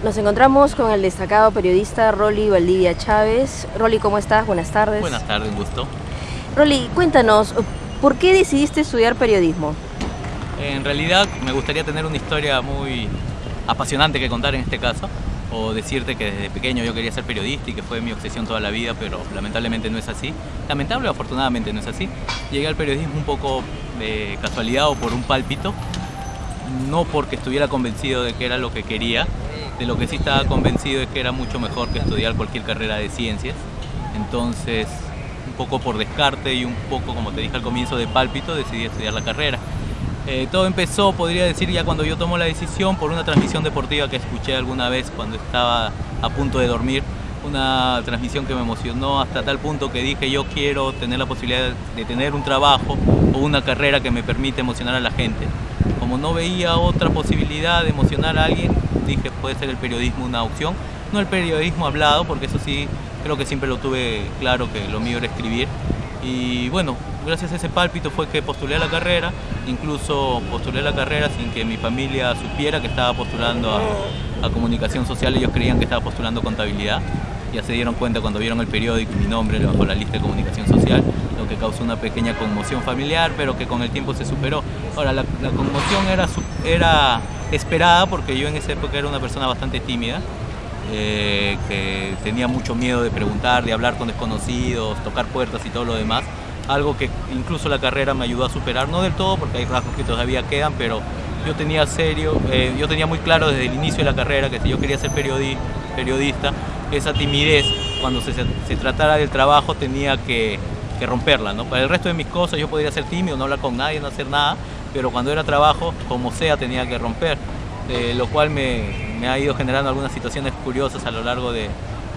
Nos encontramos con el destacado periodista Rolly Valdivia Chávez. Rolly, ¿cómo estás? Buenas tardes. Buenas tardes, un gusto. Rolly, cuéntanos, ¿por qué decidiste estudiar periodismo? En realidad me gustaría tener una historia muy apasionante que contar en este caso, o decirte que desde pequeño yo quería ser periodista y que fue mi obsesión toda la vida, pero lamentablemente no es así. Lamentable o afortunadamente no es así. Llegué al periodismo un poco de casualidad o por un pálpito, no porque estuviera convencido de que era lo que quería. De lo que sí estaba convencido es que era mucho mejor que estudiar cualquier carrera de ciencias. Entonces, un poco por descarte y un poco, como te dije al comienzo, de pálpito, decidí estudiar la carrera. Todo empezó, podría decir, ya cuando yo tomo la decisión por una transmisión deportiva que escuché alguna vez cuando estaba a punto de dormir. Una transmisión que me emocionó hasta tal punto que dije, yo quiero tener la posibilidad de tener un trabajo o una carrera que me permita emocionar a la gente. Como no veía otra posibilidad de emocionar a alguien, dije, puede ser el periodismo una opción. No el periodismo hablado, porque eso sí, creo que siempre lo tuve claro, que lo mío era escribir. Y bueno, gracias a ese pálpito fue que postulé a la carrera. Incluso postulé a la carrera sin que mi familia supiera que estaba postulando a comunicación social. Ellos creían que estaba postulando contabilidad. Ya se dieron cuenta cuando vieron el periódico y mi nombre bajo la lista de comunicación social, lo que causó una pequeña conmoción familiar, pero que con el tiempo se superó. Ahora, la conmoción era esperada, porque yo en esa época era una persona bastante tímida, que tenía mucho miedo de preguntar, de hablar con desconocidos, tocar puertas y todo lo demás. Algo que incluso la carrera me ayudó a superar, no del todo, porque hay rasgos que todavía quedan, pero yo tenía muy claro desde el inicio de la carrera que si yo quería ser periodista, esa timidez, cuando se tratara del trabajo, tenía que romperla, ¿no? Para el resto de mis cosas yo podría ser tímido, no hablar con nadie, no hacer nada, pero cuando era trabajo, como sea, tenía que romper, lo cual me ha ido generando algunas situaciones curiosas a lo largo de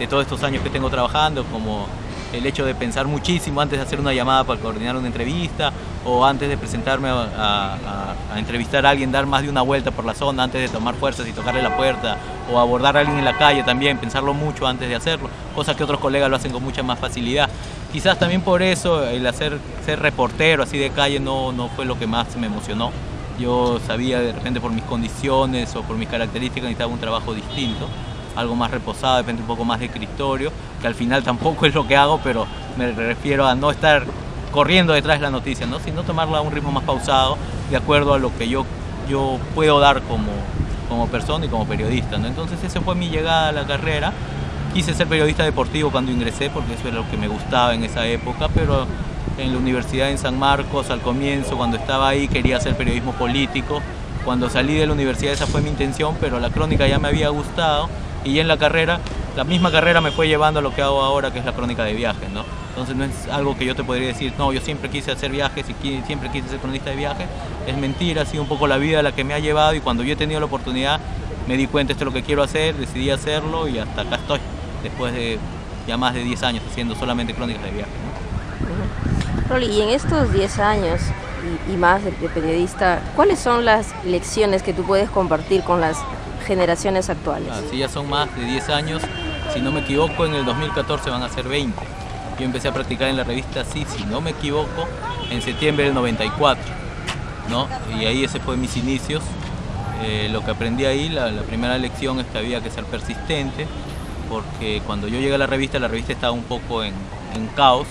todos estos años que tengo trabajando, como el hecho de pensar muchísimo antes de hacer una llamada para coordinar una entrevista, o antes de presentarme a entrevistar a alguien, dar más de una vuelta por la zona antes de tomar fuerzas y tocarle la puerta, o abordar a alguien en la calle también, pensarlo mucho antes de hacerlo, cosa que otros colegas lo hacen con mucha más facilidad. Quizás también por eso el ser reportero así de calle no fue lo que más me emocionó. Yo sabía de repente por mis condiciones o por mis características necesitaba un trabajo distinto, algo más reposado, de repente un poco más de escritorio, que al final tampoco es lo que hago, pero me refiero a no estar corriendo detrás de la noticia, ¿no? Sino tomarla a un ritmo más pausado, de acuerdo a lo que yo puedo dar como persona y como periodista, ¿no? Entonces esa fue mi llegada a la carrera. Quise ser periodista deportivo cuando ingresé, porque eso era lo que me gustaba en esa época, pero en la Universidad en San Marcos, al comienzo, cuando estaba ahí, quería hacer periodismo político. Cuando salí de la universidad esa fue mi intención, pero la crónica ya me había gustado, y ya en la carrera, la misma carrera me fue llevando a lo que hago ahora, que es la crónica de viajes, ¿no? Entonces no es algo que yo te podría decir, no, yo siempre quise hacer viajes y siempre quise ser cronista de viajes. Es mentira, ha sido un poco la vida la que me ha llevado, y cuando yo he tenido la oportunidad me di cuenta, esto es lo que quiero hacer, decidí hacerlo y hasta acá estoy, después de ya más de 10 años haciendo solamente crónicas de viajes, ¿no? Rolly, y en estos 10 años y más de periodista, ¿cuáles son las lecciones que tú puedes compartir con las generaciones actuales? Sí, ya son más de 10 años, si no me equivoco en el 2014 van a ser 20. Yo empecé a practicar en la revista, sí, si no me equivoco, en septiembre del 94, ¿no? Y ahí ese fue mis inicios. Lo que aprendí ahí, la primera lección es que había que ser persistente, porque cuando yo llegué a la revista estaba un poco en caos,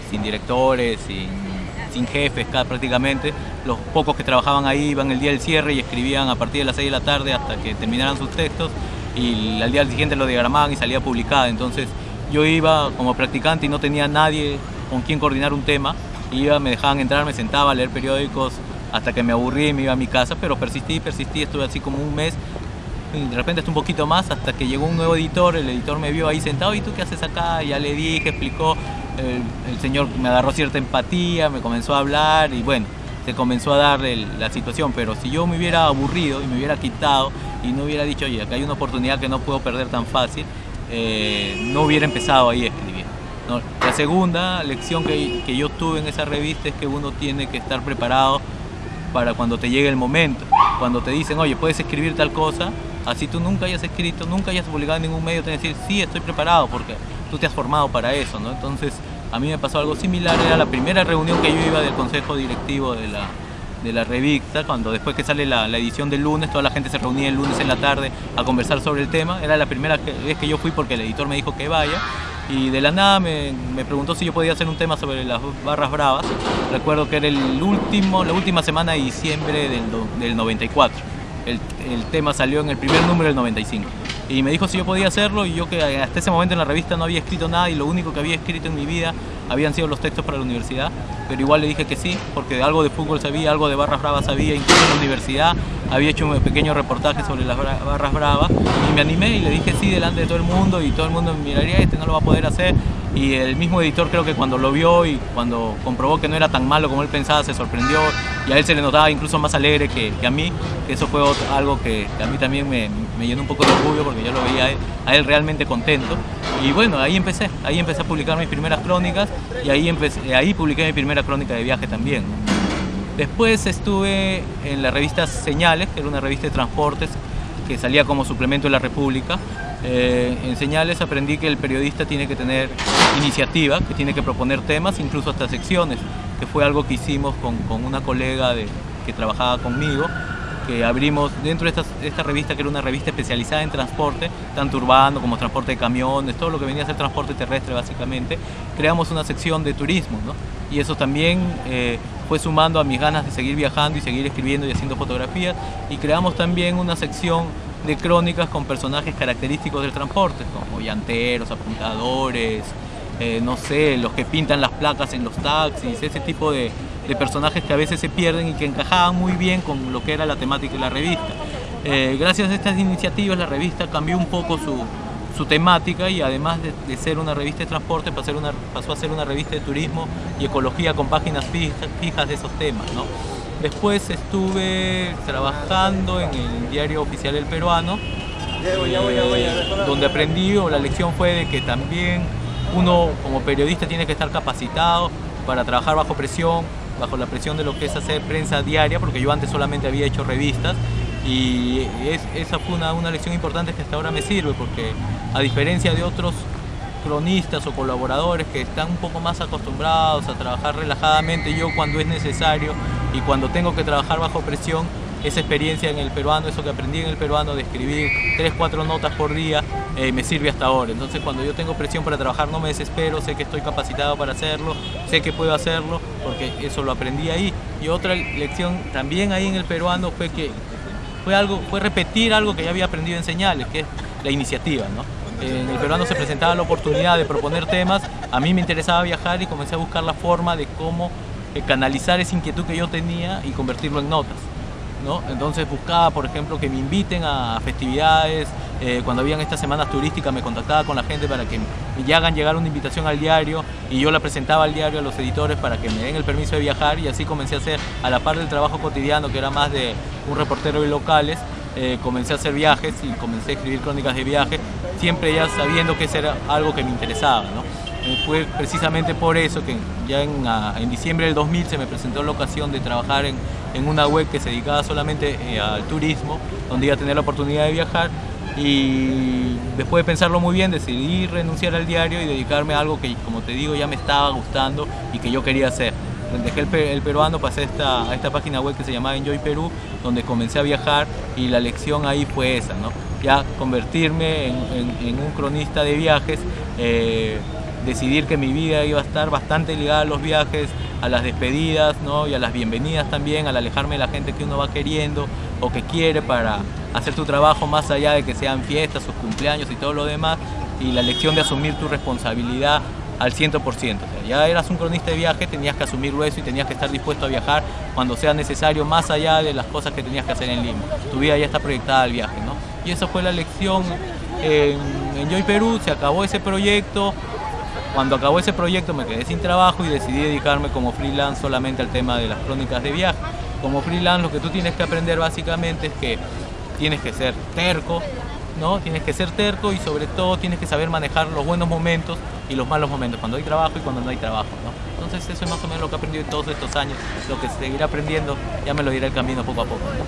sin directores, sin jefes prácticamente. Los pocos que trabajaban ahí iban el día del cierre y escribían a partir de las 6 de la tarde hasta que terminaran sus textos, y al día siguiente lo diagramaban y salía publicada. Entonces yo iba como practicante y no tenía nadie con quien coordinar un tema. Me dejaban entrar, me sentaba a leer periódicos hasta que me aburrí y me iba a mi casa, pero persistí, estuve así como un mes, y de repente un poquito más, hasta que llegó un nuevo editor. El editor me vio ahí sentado, ¿y tú qué haces acá? Ya le dije, explicó, el señor me agarró cierta empatía, me comenzó a hablar y bueno, se comenzó a dar la situación. Pero si yo me hubiera aburrido y me hubiera quitado y no hubiera dicho, oye, acá hay una oportunidad que no puedo perder tan fácil, no hubiera empezado ahí a escribir, ¿no? La segunda lección que yo tuve en esa revista es que uno tiene que estar preparado para cuando te llegue el momento. Cuando te dicen, oye, puedes escribir tal cosa, así tú nunca hayas escrito, nunca hayas publicado en ningún medio, te van a decir, sí, estoy preparado, porque tú te has formado para eso, ¿no? Entonces a mí me pasó algo similar. Era la primera reunión que yo iba del consejo directivo de la revista, cuando después que sale la edición del lunes, toda la gente se reunía el lunes en la tarde a conversar sobre el tema. Era la primera vez que yo fui porque el editor me dijo que vaya. Y de la nada me preguntó si yo podía hacer un tema sobre las barras bravas. Recuerdo que era la última semana de diciembre del 94. El tema salió en el primer número del 95. Y me dijo si yo podía hacerlo, y yo, que hasta ese momento en la revista no había escrito nada y lo único que había escrito en mi vida habían sido los textos para la universidad, pero igual le dije que sí, porque algo de fútbol sabía, algo de barras bravas sabía, incluso en la universidad había hecho un pequeño reportaje sobre las barras bravas, y me animé y le dije sí delante de todo el mundo, y todo el mundo me miraría, este no lo va a poder hacer. Y el mismo editor, creo que cuando lo vio y cuando comprobó que no era tan malo como él pensaba, se sorprendió, y a él se le notaba incluso más alegre que a mí, que eso fue algo que a mí también me llenó un poco de orgullo, porque yo lo veía a él realmente contento. Y bueno, ahí empecé a publicar mis primeras crónicas, y ahí publiqué mi primera crónica de viaje también. Después estuve en la revista Señales, que era una revista de transportes que salía como suplemento de La República. En Señales aprendí que el periodista tiene que tener iniciativa, que tiene que proponer temas, incluso hasta secciones, que fue algo que hicimos con una colega que trabajaba conmigo, que abrimos dentro de esta revista, que era una revista especializada en transporte, tanto urbano como transporte de camiones, todo lo que venía a ser transporte terrestre básicamente. Creamos una sección de turismo, ¿no? Y eso también fue sumando a mis ganas de seguir viajando y seguir escribiendo y haciendo fotografías, y creamos también una sección de crónicas con personajes característicos del transporte, como llanteros, apuntadores, no sé, los que pintan las placas en los taxis, ese tipo de personajes que a veces se pierden y que encajaban muy bien con lo que era la temática de la revista. Gracias a estas iniciativas la revista cambió un poco su temática, y además de ser una revista de transporte pasó a ser una revista de turismo y ecología con páginas fijas de esos temas, ¿no? Después estuve trabajando en el diario oficial El Peruano, donde aprendí, o la lección fue de que también uno como periodista tiene que estar capacitado para trabajar bajo presión, bajo la presión de lo que es hacer prensa diaria, porque yo antes solamente había hecho revistas, y esa fue una lección importante que hasta ahora me sirve, porque a diferencia de otros cronistas o colaboradores que están un poco más acostumbrados a trabajar relajadamente, yo cuando es necesario y cuando tengo que trabajar bajo presión, esa experiencia en El Peruano, eso que aprendí en El Peruano de escribir 3-4 notas por día, me sirve hasta ahora. Entonces cuando yo tengo presión para trabajar no me desespero, sé que estoy capacitado para hacerlo, sé que puedo hacerlo, porque eso lo aprendí ahí. Y otra lección también ahí en El Peruano fue repetir algo que ya había aprendido en Señales, que es la iniciativa, ¿no? En El Peruano se presentaba la oportunidad de proponer temas, a mí me interesaba viajar y comencé a buscar la forma de cómo canalizar esa inquietud que yo tenía y convertirlo en notas, ¿no? Entonces buscaba, por ejemplo, que me inviten a festividades, cuando habían estas semanas turísticas me contactaba con la gente para que me hagan llegar una invitación al diario, y yo la presentaba al diario, a los editores, para que me den el permiso de viajar, y así comencé a hacer, a la par del trabajo cotidiano, que era más de un reportero de locales, comencé a hacer viajes y comencé a escribir crónicas de viaje, siempre ya sabiendo que eso era algo que me interesaba, ¿no? Fue precisamente por eso que ya en diciembre del 2000 se me presentó la ocasión de trabajar en una web que se dedicaba solamente al turismo, donde iba a tener la oportunidad de viajar, y después de pensarlo muy bien decidí renunciar al diario y dedicarme a algo que, como te digo, ya me estaba gustando y que yo quería hacer. Dejé el Peruano, pasé a esta página web que se llamaba Enjoy Perú, donde comencé a viajar, y la lección ahí fue esa, ¿no? Ya convertirme en un cronista de viajes, decidir que mi vida iba a estar bastante ligada a los viajes, a las despedidas, ¿no? Y a las bienvenidas también, al alejarme de la gente que uno va queriendo o que quiere para hacer tu trabajo más allá de que sean fiestas, sus cumpleaños y todo lo demás, y la lección de asumir tu responsabilidad al 100%. O sea, ya eras un cronista de viaje, tenías que asumirlo eso y tenías que estar dispuesto a viajar cuando sea necesario, más allá de las cosas que tenías que hacer en Lima. Tu vida ya está proyectada al viaje, ¿no? Y esa fue la lección en Enjoy Perú. Se acabó ese proyecto. Cuando acabó ese proyecto me quedé sin trabajo y decidí dedicarme como freelance solamente al tema de las crónicas de viaje. Como freelance lo que tú tienes que aprender básicamente es que tienes que ser terco, ¿no? Tienes que ser terco, y sobre todo tienes que saber manejar los buenos momentos y los malos momentos, cuando hay trabajo y cuando no hay trabajo, ¿no? Entonces eso es más o menos lo que he aprendido en todos estos años, lo que seguiré aprendiendo, ya me lo dirá el camino poco a poco, ¿no?